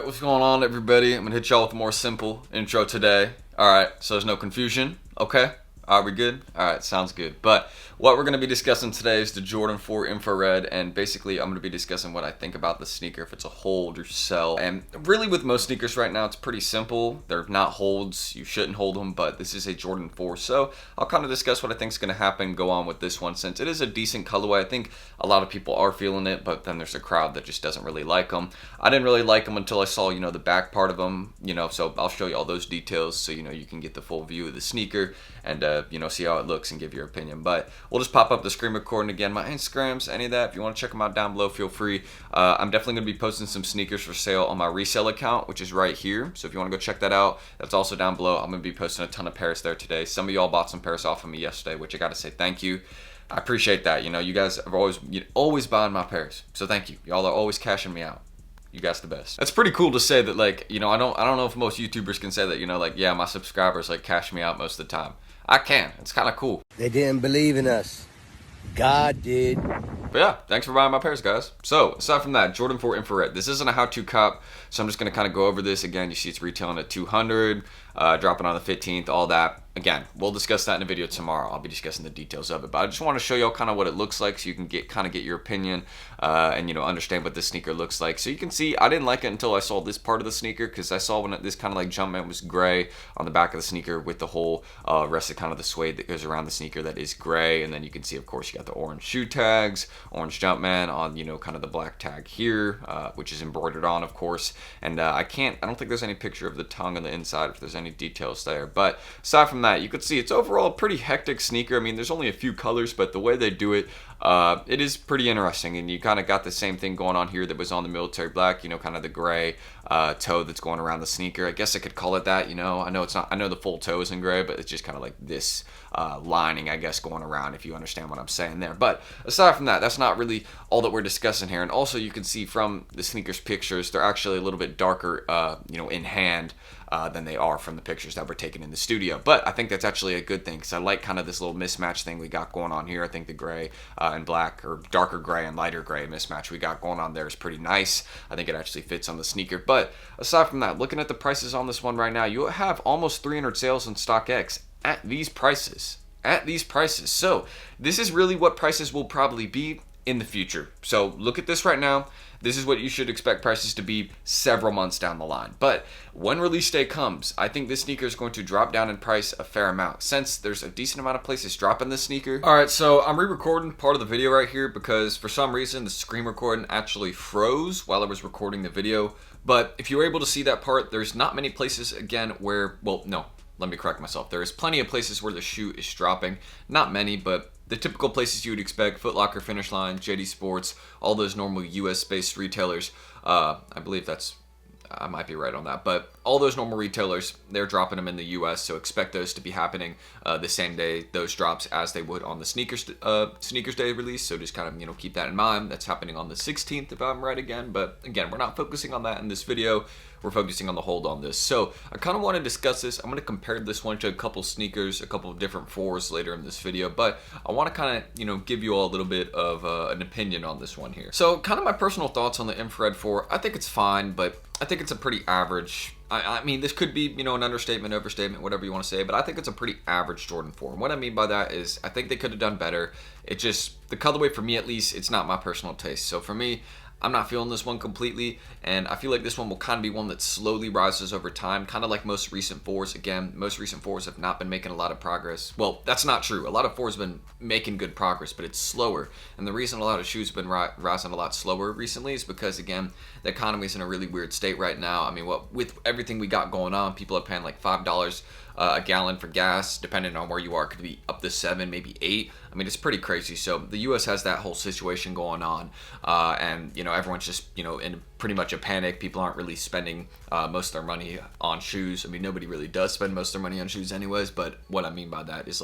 Alright, what's going on, everybody? I'm gonna hit y'all with a more simple intro today. Alright, so there's no confusion. Okay? Are we good? Alright, sounds good. But what we're going to be discussing today is the Jordan 4 Infrared, and basically I'm going to be discussing what I think about the sneaker, if it's a hold or sell. And really with most sneakers right now, it's pretty simple. They're not holds. You shouldn't hold them, but this is a Jordan 4. So I'll kind of discuss what I think is going to happen, go on with this one, since it is a decent colorway. I think a lot of people are feeling it, but then there's a crowd that just doesn't really like them. I didn't really like them until I saw, the back part of them, so I'll show you all those details so, you can get the full view of the sneaker and, see how it looks and give your opinion. But we'll just pop up the screen recording again, my Instagrams, any of that. If you want to check them out down below, feel free. I'm definitely going to be posting some sneakers for sale on my resale account, which is right here. So if you want to go check that out, that's also down below. I'm going to be posting a ton of pairs there today. Some of y'all bought some pairs off of me yesterday, which I got to say thank you. I appreciate that. You guys are always buying my pairs. So thank you. Y'all are always cashing me out. You guys the best. That's pretty cool to say that, I don't know if most YouTubers can say that, yeah, my subscribers cash me out most of the time. I can. It's kind of cool. They didn't believe in us. God did. But yeah, thanks for buying my pairs, guys. So, aside from that, Jordan 4 Infrared. This isn't a how-to cop, so I'm just going to kind of go over this. Again, you see it's retailing at $200, dropping on the 15th, all that. Again, we'll discuss that in a video tomorrow. I'll be discussing the details of it. But I just want to show y'all kind of what it looks like so you can get your opinion and, understand what this sneaker looks like. So you can see, I didn't like it until I saw this part of the sneaker, because I saw when this kind of Jumpman was gray on the back of the sneaker with the whole rest of kind of the suede that goes around the sneaker that is gray. And then you can see, of course, you got the orange shoe tags, orange Jumpman on, kind of the black tag here, which is embroidered on, of course. And I don't think there's any picture of the tongue on the inside if there's any details there. But aside from that, you could see it's overall a pretty hectic sneaker. I mean, there's only a few colors, but the way they do it, it is pretty interesting. And you kind of got the same thing going on here that was on the military black, kind of the gray toe that's going around the sneaker. I guess I could call it that, I know it's not, I know the full toe is in gray, but it's just kind of like this lining, I guess, going around, if you understand what I'm saying there. But aside from that, that's not really all that we're discussing here. And also you can see from the sneakers pictures, they're actually a little bit darker, in hand than they are from the pictures that were taken in the studio. But I think that's actually a good thing, because I like kind of this little mismatch thing we got going on here. I think the gray and black, or darker gray and lighter gray mismatch we got going on there is pretty nice. I think it actually fits on the sneaker. But aside from that, looking at the prices on this one right now, you have almost 300 sales on StockX at these prices. So this is really what prices will probably be in the future. So look at this right now. This is what you should expect prices to be several months down the line. But when release day comes, I think this sneaker is going to drop down in price a fair amount, since there's a decent amount of places dropping this sneaker. Alright, so I'm re-recording part of the video right here because for some reason the screen recording actually froze while I was recording the video. But if you were able to see that part, there's not many places, again, where, well, no, let me correct myself. There is plenty of places where the shoe is dropping. Not many, but the typical places you would expect: Foot Locker, Finish Line, JD Sports, all those normal US-based retailers. I believe I might be right on that, but all those normal retailers, they're dropping them in the US, so expect those to be happening the same day, those drops, as they would on the Sneakers Day release. So just kind of, keep that in mind. That's happening on the 16th, if I'm right again. But again, we're not focusing on that in this video. We're focusing on the hold on this. So I kind of want to discuss this. I'm going to compare this one to a couple sneakers, a couple of different 4s later in this video, but I want to kind of, give you all a little bit of an opinion on this one here. So kind of my personal thoughts on the Infrared 4. I think it's fine, but I think it's a pretty average. I mean, this could be, an understatement, overstatement, whatever you want to say, but I think it's a pretty average Jordan 4. And what I mean by that is I think they could have done better. It just, the colorway for me at least, it's not my personal taste. So for me, I'm not feeling this one completely, and I feel like this one will kind of be one that slowly rises over time, kind of like most recent 4s. Again, most recent 4s have not been making a lot of progress. Well, that's not true. A lot of 4s have been making good progress, but it's slower. And the reason a lot of shoes have been rising a lot slower recently is because, again, the economy is in a really weird state right now. I mean, with everything we got going on, people are paying like $5 a gallon for gas, depending on where you are. It could be up to 7, maybe 8. I mean, it's pretty crazy. So the U.S. has that whole situation going on, and everyone's just in pretty much a panic. People aren't really spending most of their money on shoes. I mean, nobody really does spend most of their money on shoes anyways. But what I mean by that is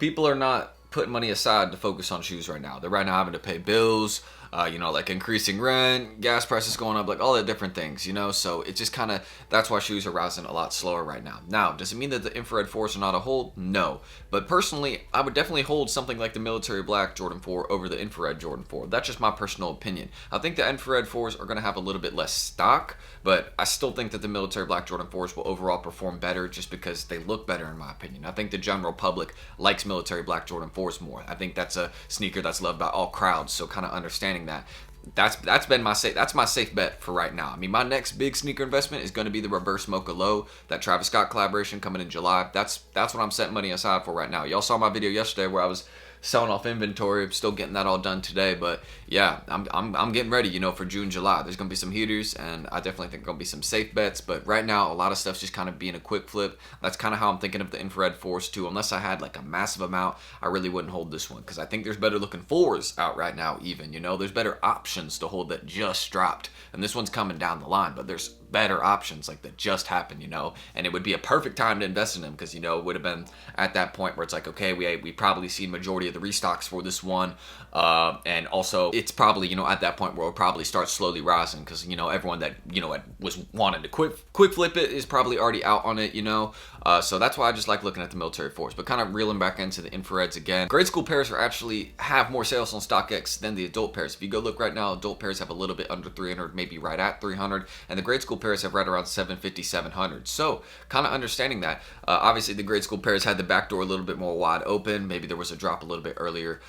people are not putting money aside to focus on shoes right now. They're right now having to pay bills. you know, like increasing rent, gas prices going up, like all the different things, you know. So it just kind of, that's why shoes are rising a lot slower right now. Now, does it mean that the infrared 4s are not a hold? No. But personally, I would definitely hold something like the military black Jordan 4 over the infrared Jordan 4. That's just my personal opinion. I think the infrared 4s are going to have a little bit less stock, but I still think that the military black Jordan 4s will overall perform better just because they look better in my opinion. I think the general public likes military black Jordan 4s more. I think that's a sneaker that's loved by all crowds, so kind of understanding that. That's been my safe bet for right now. I mean, my next big sneaker investment is going to be the Reverse Mocha Low, that Travis Scott collaboration coming in July. That's what I'm setting money aside for right now. Y'all saw my video yesterday where I was selling off inventory. I'm still getting that all done today, but yeah, I'm getting ready, you know, for June, July. There's gonna be some heaters, and I definitely think gonna be some safe bets. But right now, a lot of stuff's just kind of being a quick flip. That's kind of how I'm thinking of the infrared 4s too. Unless I had like a massive amount, I really wouldn't hold this one because I think there's better looking 4s out right now. Even, you know, there's better options to hold that just dropped, and this one's coming down the line, but there's better options like that just happened, you know, and it would be a perfect time to invest in them because, you know, it would have been at that point where it's like, okay, we probably seen majority of the restocks for this one, and also it's probably, you know, at that point where it'll probably start slowly rising because, you know, everyone that, you know, was wanting to quick flip it is probably already out on it, you know. So that's why I just like looking at the military 4s. But kind of reeling back into the infrareds again, grade school pairs are actually have more sales on StockX than the adult pairs. If you go look right now, adult pairs have a little bit under 300, maybe right at 300, and the grade school pairs have right around 750, 700. So kind of understanding that, obviously the grade school pairs had the back door a little bit more wide open. Maybe there was a drop a little bit earlier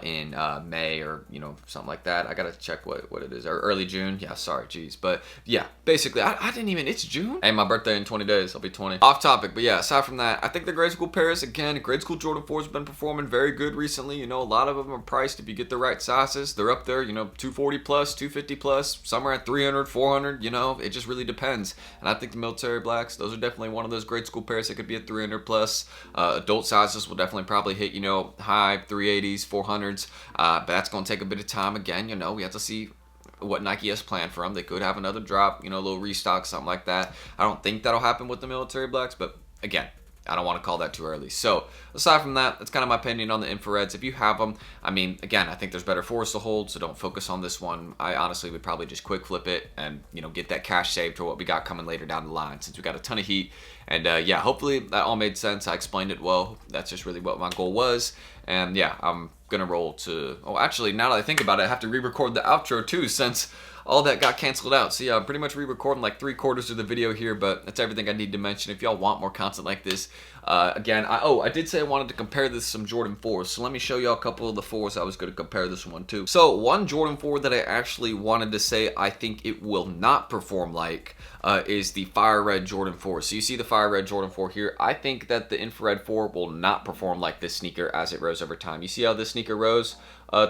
in May or, you know, something like that. I gotta check what it is, or early June. Yeah, sorry, geez. But yeah, basically I didn't even, it's June. Hey, my birthday in 20 days. I'll be 20. Off topic, but yeah, aside from that, I think the grade school pairs, again, grade school Jordan 4s have been performing very good recently. You know, a lot of them are priced, if you get the right sizes, they're up there, you know, 240 plus, 250 plus, somewhere at 300, 400, you know, it just really depends. And I think the military blacks, those are definitely one of those grade school pairs that could be at 300 plus. Adult sizes will definitely probably hit, you know, high 380s, 400s, but that's going to take a bit of time. Again, you know, we have to see what Nike has planned for them. They could have another drop, you know, a little restock, something like that. I don't think that'll happen with the military blacks, but again, I don't want to call that too early. So aside from that, that's kind of my opinion on the infrareds. If you have them, I mean, again, I think there's better 4s to hold, so don't focus on this one. I honestly would probably just quick flip it and, you know, get that cash saved for what we got coming later down the line, since we got a ton of heat. And yeah, hopefully that all made sense. I explained it well. That's just really what my goal was. And yeah, I'm gonna roll to, oh, actually, now that I think about it, I have to re-record the outro too, since all that got canceled out. So yeah, I'm pretty much re-recording like 3/4 of the video here, but that's everything I need to mention. If y'all want more content like this, again, I did say I wanted to compare this to some Jordan 4s, so let me show y'all a couple of the 4s I was going to compare this one to. So one Jordan 4 that I actually wanted to say I think it will not perform like is the Fire Red Jordan 4. So you see the Fire Red Jordan 4 here. I think that the infrared 4 will not perform like this sneaker as it rose over time. You see how this sneaker rose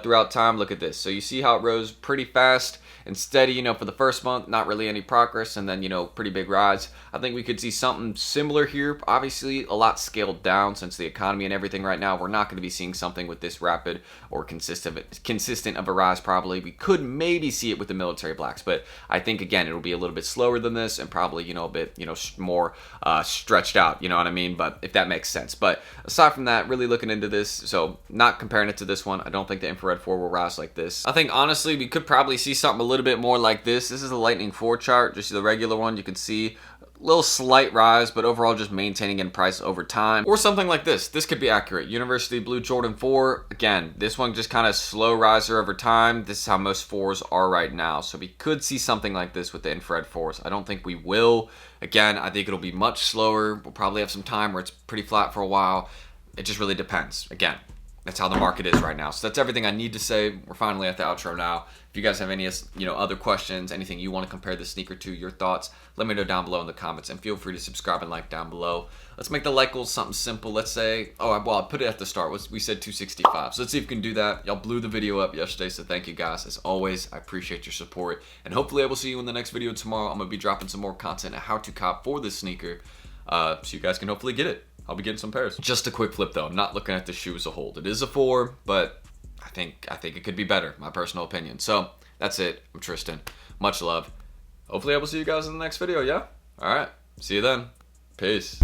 throughout time? Look at this. So you see how it rose pretty fast and steady, you know, for the first month, not really any progress, and then, you know, pretty big rise. I think we could see something similar here. Obviously, a lot scaled down since the economy and everything right now. We're not going to be seeing something with this rapid or consistent of a rise probably. We could maybe see it with the military blacks, but I think, again, it'll be a little bit slower than this and probably, you know, a bit, you know, more stretched out, you know what I mean? But if that makes sense. But aside from that, really looking into this, so not comparing it to this one, I don't think the infrared 4 will rise like this. I think, honestly, we could probably see something a little bit more like this. This is the Lightning 4 chart, just the regular one. You can see a little slight rise, but overall just maintaining in price over time. Or something like this. This could be accurate. University Blue Jordan 4. Again, this one just kind of slow riser over time. This is how most 4s are right now. So we could see something like this with the infrared 4s. I don't think we will. Again, I think it'll be much slower. We'll probably have some time where it's pretty flat for a while. It just really depends. Again, that's how the market is right now. So that's everything I need to say. We're finally at the outro now. If you guys have any, you know, other questions, anything you want to compare the sneaker to, your thoughts, let me know down below in the comments, and feel free to subscribe and like down below. Let's make the like goal something simple. Let's say, oh, well, I put it at the start. We said 265. So let's see if we can do that. Y'all blew the video up yesterday, so thank you guys. As always, I appreciate your support, and hopefully I will see you in the next video tomorrow. I'm going to be dropping some more content on how to cop for this sneaker, so you guys can hopefully get it. I'll be getting some pairs. Just a quick flip though. I'm not looking at the shoe as a whole. It is a 4, but I think it could be better. My personal opinion. So that's it. I'm Tristan. Much love. Hopefully I will see you guys in the next video. Yeah. All right. See you then. Peace.